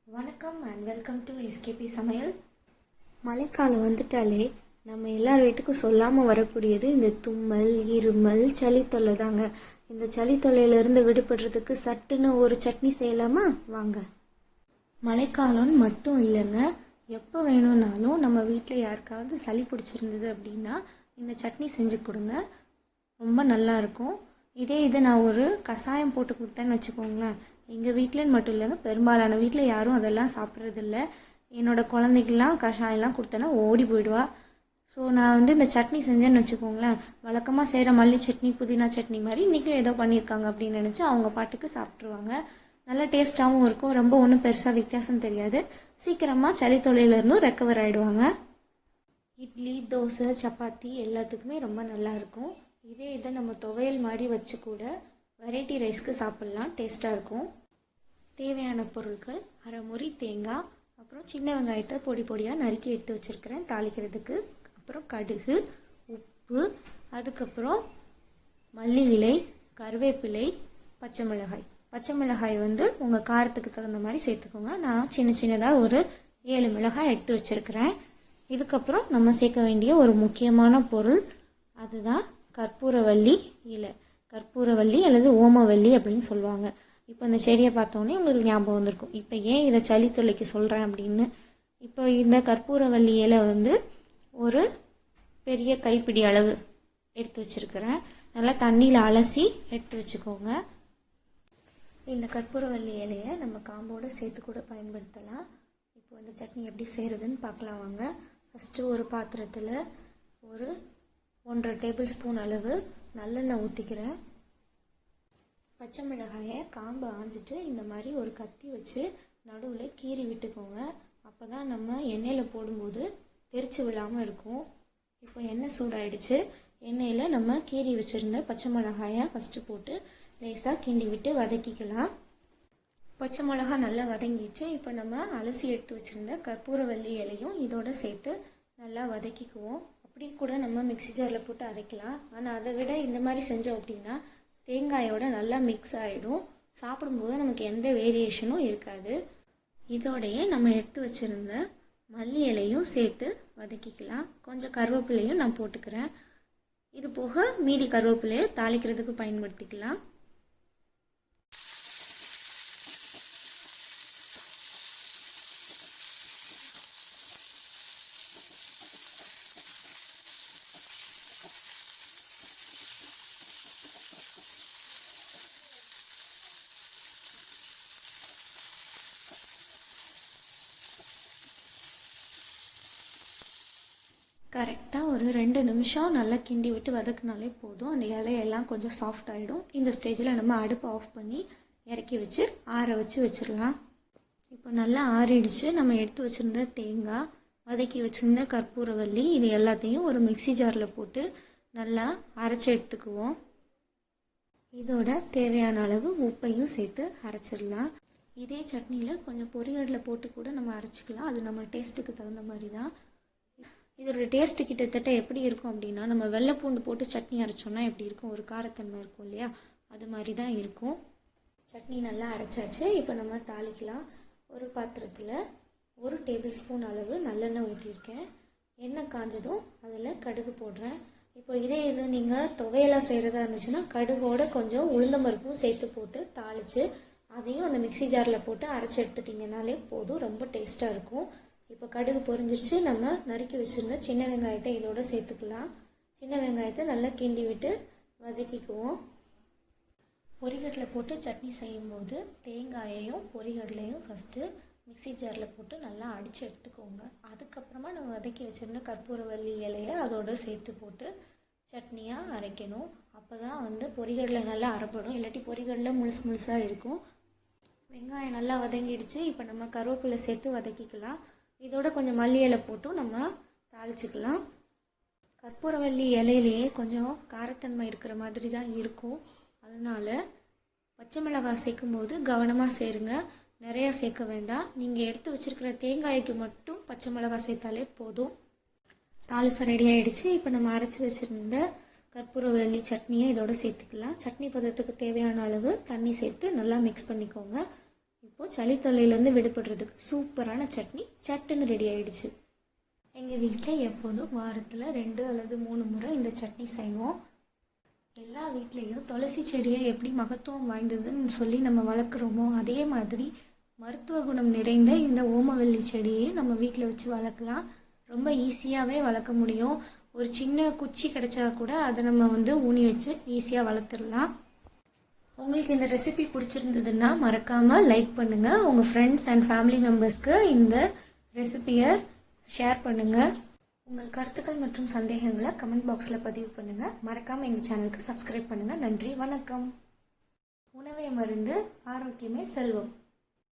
வணக்கம் and welcome to SKB சமையல். மழைக்காலம் வந்துட்டாலே நம்ம எல்லார் வீட்டுக்கும் சொல்லாமல் வரக்கூடியது இந்த தும்மல், இருமல், சளி தொல்லை தாங்க. இந்த சளி தொல்லையிலேருந்து விடுபடுறதுக்கு சட்டுன்னு ஒரு சட்னி செய்யலாமா? வாங்க. மழைக்காலம்னு மட்டும் இல்லைங்க, எப்போ வேணும்னாலும் நம்ம வீட்டில் யாருக்காவது சளி பிடிச்சிருந்தது அப்படின்னா இந்த சட்னி செஞ்சு கொடுங்க, ரொம்ப நல்லாயிருக்கும். இதை நான் ஒரு கஷாயம் போட்டு கொடுத்தேன்னு வச்சுக்கோங்களேன், எங்கள் வீட்டிலன்னு மட்டும் இல்லைங்க, பெரும்பாலான வீட்டில் யாரும் அதெல்லாம் சாப்பிட்றதில்ல. என்னோடய குழந்தைக்கெலாம் கஷாயம்லாம் கொடுத்தேன்னா ஓடி போயிடுவா. ஸோ நான் இந்த சட்னி செஞ்சேன்னு வச்சுக்கோங்களேன், வழக்கமாக செய்கிற மல்லி சட்னி, புதினா சட்னி மாதிரி இன்றைக்கும் ஏதோ பண்ணியிருக்காங்க அப்படின்னு நினச்சி அவங்க பாட்டுக்கு சாப்பிட்ருவாங்க. நல்லா டேஸ்ட்டாகவும் இருக்கும், ரொம்ப ஒன்றும் பெருசாக வித்தியாசம் தெரியாது. சீக்கிரமாக சளி தொல்லையிலேருந்தும் ரெக்கவர் ஆகிடுவாங்க. இட்லி, தோசை, சப்பாத்தி எல்லாத்துக்குமே ரொம்ப நல்லாயிருக்கும். இதை நம்ம துவையல் மாதிரி வச்சு கூட வெரைட்டி ரைஸ்க்கு சாப்பிட்லாம், டேஸ்ட்டாக இருக்கும். தேவையான பொருட்கள்: அரை முறி தேங்காய், அப்புறம் சின்ன வெங்காயத்தை பொடி பொடியாக நறுக்கி எடுத்து வச்சுருக்கிறேன் தாளிக்கிறதுக்கு, அப்புறம் கடுகு, உப்பு, அதுக்கப்புறம் மல்லி இலை, கருவேப்பிலை, பச்சை மிளகாய் உங்கள் காரத்துக்கு தகுந்த மாதிரி சேர்த்துக்கோங்க. நான் சின்னதாக ஒரு 7 மிளகாய் எடுத்து வச்சுருக்கிறேன். இதுக்கப்புறம் நம்ம சேர்க்க வேண்டிய ஒரு முக்கியமான பொருள், அதுதான் கற்பூரவள்ளி இலை. கற்பூரவள்ளி அல்லது ஓமவல்லி அப்படின்னு சொல்லுவாங்க. இப்போ இந்த செடியை பார்த்தோன்னே உங்களுக்கு ஞாபகம் வந்திருக்கும், இப்போ ஏன் இதை சளி தொல்லைக்கு சொல்கிறேன் அப்படின்னு. இப்போ இந்த கற்பூரவல்லி இலை ஒரு பெரிய கைப்பிடி அளவு எடுத்து வச்சுருக்கிறேன். நல்லா தண்ணியில் அலசி எடுத்து வச்சுக்கோங்க. இந்த கற்பூரவல்லி இலையை நம்ம காம்போடு சேர்த்து கூட பயன்படுத்தலாம். இப்போ இந்த சட்னி எப்படி செய்கிறதுன்னு பார்க்கலாம் வாங்க. ஃபஸ்ட்டு ஒரு பாத்திரத்தில் ஒரு 1.5 டேபிள் ஸ்பூன் அளவு நல்லெண்ணெய் ஊற்றிக்கிறேன். பச்சை மிளகாயை காம்பை ஆஞ்சிட்டு இந்த மாதிரி ஒரு கத்தி வச்சு நடுவில் கீறி விட்டுக்கோங்க. அப்போ தான் நம்ம எண்ணெயில் போடும்போது தெரிச்சு விழாமல் இருக்கும். இப்போ எண்ணெய் சூடாயிடுச்சு. எண்ணெயில் நம்ம கீறி வச்சுருந்த பச்சை மிளகாயை ஃபஸ்ட்டு போட்டு லேசாக கிண்டி விட்டு வதக்கிக்கலாம். பச்சை மிளகா நல்லா வதங்கிச்சு. இப்போ நம்ம அலசி எடுத்து வச்சுருந்த கற்பூரவல்லி இலையும் இதோடு சேர்த்து நல்லா வதக்கிக்குவோம். அப்படி கூட நம்ம மிக்ஸி ஜாரில் போட்டு அரைக்கலாம். ஆனால் அதை விட இந்த மாதிரி செஞ்சோம் அப்படின்னா தேங்காயோட நல்லா மிக்ஸ் ஆகிடும். சாப்பிடும்போது நமக்கு எந்த வேரியேஷனும் இருக்காது. இதோடையே நம்ம எடுத்து வச்சுருந்த மல்லி இலையும் சேர்த்து வதக்கிக்கலாம். கொஞ்சம் கருவேப்பிலையும் நான் போட்டுக்கிறேன். இது போக மீதி கருவேப்பிலையை தாளிக்கிறதுக்கு பயன்படுத்திக்கலாம். கரெக்டாக ஒரு 2 நிமிஷம் நல்லா கிண்டி விட்டு வதக்குனாலே போதும். அந்த இலையெல்லாம் கொஞ்சம் சாஃப்ட் ஆகிடும். இந்த ஸ்டேஜில் நம்ம அடுப்பை ஆஃப் பண்ணி இறக்கி வச்சு ஆற வச்சிடலாம். இப்போ நல்லா ஆறிடுச்சு. நம்ம எடுத்து வச்சுருந்த தேங்காய், வதக்கி வச்சுருந்த கற்பூரவல்லி, இது எல்லாத்தையும் ஒரு மிக்ஸி ஜாரில் போட்டு நல்லா அரைச்சி எடுத்துக்குவோம். இதோட தேவையான அளவு உப்பையும் சேர்த்து அரைச்சிடலாம். இதே சட்னியில் கொஞ்சம் பொரியல்ல போட்டு கூட நம்ம அரைச்சிக்கலாம். அது நம்ம டேஸ்ட்டுக்கு தகுந்த மாதிரி தான். இதோட டேஸ்ட்டு கிட்டத்தட்ட எப்படி இருக்கும் அப்படின்னா, நம்ம வெள்ளைப்பூண்டு போட்டு சட்னி அரைச்சோன்னா எப்படி இருக்கும், ஒரு காரத்தன்மை இருக்கும் இல்லையா, அது மாதிரி தான் இருக்கும். சட்னி நல்லா அரைச்சாச்சு. இப்போ நம்ம தாளிக்கலாம். ஒரு பாத்திரத்தில் 1 டேபிள் ஸ்பூன் அளவு நல்லெண்ணெய் ஊற்றிருக்கேன். எண்ணெய் காஞ்சதும் அதில் கடுகு போடுறேன். இப்போ இது நீங்கள் துவையெல்லாம் செய்கிறதா இருந்துச்சுன்னா கடுகோட கொஞ்சம் உளுந்தம்பருப்பும் சேர்த்து போட்டு தாளித்து அதையும் அந்த மிக்ஸி ஜாரில் போட்டு அரைச்சி எடுத்துட்டிங்கனாலே போதும், ரொம்ப டேஸ்ட்டாக இருக்கும். இப்போ கடுகு பொரிஞ்சிருச்சு. நம்ம நறுக்கி வச்சுருந்த சின்ன வெங்காயத்தை இதோடு சேர்த்துக்கலாம். சின்ன வெங்காயத்தை நல்லா கிண்டி விட்டு வதக்கிக்குவோம். பொரிகடலை போட்டு சட்னி செய்யும்போது தேங்காயையும் பொரிகடலையும் ஃபஸ்ட்டு மிக்ஸி ஜாரில் போட்டு நல்லா அடித்து எடுத்துக்கோங்க. அதுக்கப்புறமா நம்ம வதக்கி வச்சுருந்த கற்பூரவல்லி இலையை அதோடு சேர்த்து போட்டு சட்னியாக அரைக்கணும். அப்போ தான் பொரிகடலை நல்லா அரைப்படும், இல்லாட்டி பொரிகடலை முழுசாக இருக்கும். வெங்காயம் நல்லா வதங்கிடுச்சு. இப்போ நம்ம கருவேப்பிலை சேர்த்து வதக்கிக்கலாம். இதோட கொஞ்சம் மல்லி இலை போட்டும் நம்ம தாளிச்சிக்கலாம். கற்பூரவல்லி இலையிலேயே கொஞ்சம் காரத்தன்மை இருக்கிற மாதிரி தான் இருக்கும். அதனால் பச்சை மிளகாய் சேர்க்கும்போது கவனமாக சேருங்க, நிறையா சேர்க்க வேண்டாம். நீங்கள் எடுத்து வச்சுருக்கிற தேங்காய்க்கு மட்டும் பச்சை மிளகாய் சேர்த்தாலே போதும். தாளிசம் ரெடி ஆகிடுச்சு. இப்போ நம்ம அரைச்சி வச்சுருந்த கற்பூரவல்லி சட்னியை இதோடு சேர்த்துக்கலாம். சட்னி பதத்துக்கு தேவையான அளவு தண்ணி சேர்த்து நல்லா மிக்ஸ் பண்ணிக்கோங்க. இப்போது சளி தொல்லையிலேருந்து விடுபடுறதுக்கு சூப்பரான சட்னி சட்டுன்னு ரெடி ஆகிடுச்சு. எங்கள் வீட்டில் எப்போதும் வாரத்தில் 2 அல்லது 3 முறை இந்த சட்னி செய்வோம். எல்லா வீட்லேயும் துளசி செடியை எப்படி மகத்துவம் வாய்ந்ததுன்னு சொல்லி நம்ம வளர்க்குறோமோ அதே மாதிரி மருத்துவ குணம் நிறைந்த இந்த ஓமவல்லி செடியையும் நம்ம வீட்டில் வச்சு வளர்க்கலாம். ரொம்ப ஈஸியாகவே வளர்க்க முடியும். ஒரு சின்ன குச்சி கிடைச்சா கூட அதை நம்ம ஊனி வச்சு ஈஸியாக வளர்த்துடலாம். உங்களுக்கு இந்த ரெசிபி பிடிச்சிருந்ததுன்னா மறக்காமல் லைக் பண்ணுங்கள். உங்கள் ஃப்ரெண்ட்ஸ் அண்ட் ஃபேமிலி மெம்பர்ஸ்க்கு இந்த ரெசிபியை ஷேர் பண்ணுங்கள். உங்கள் கருத்துக்கள் மற்றும் சந்தேகங்களை கமெண்ட் பாக்ஸில் பதிவு பண்ணுங்கள். மறக்காமல் எங்கள் சேனலுக்கு சப்ஸ்கிரைப் பண்ணுங்கள். நன்றி, வணக்கம். உணவே மருந்து, ஆரோக்கியமே செல்வம்.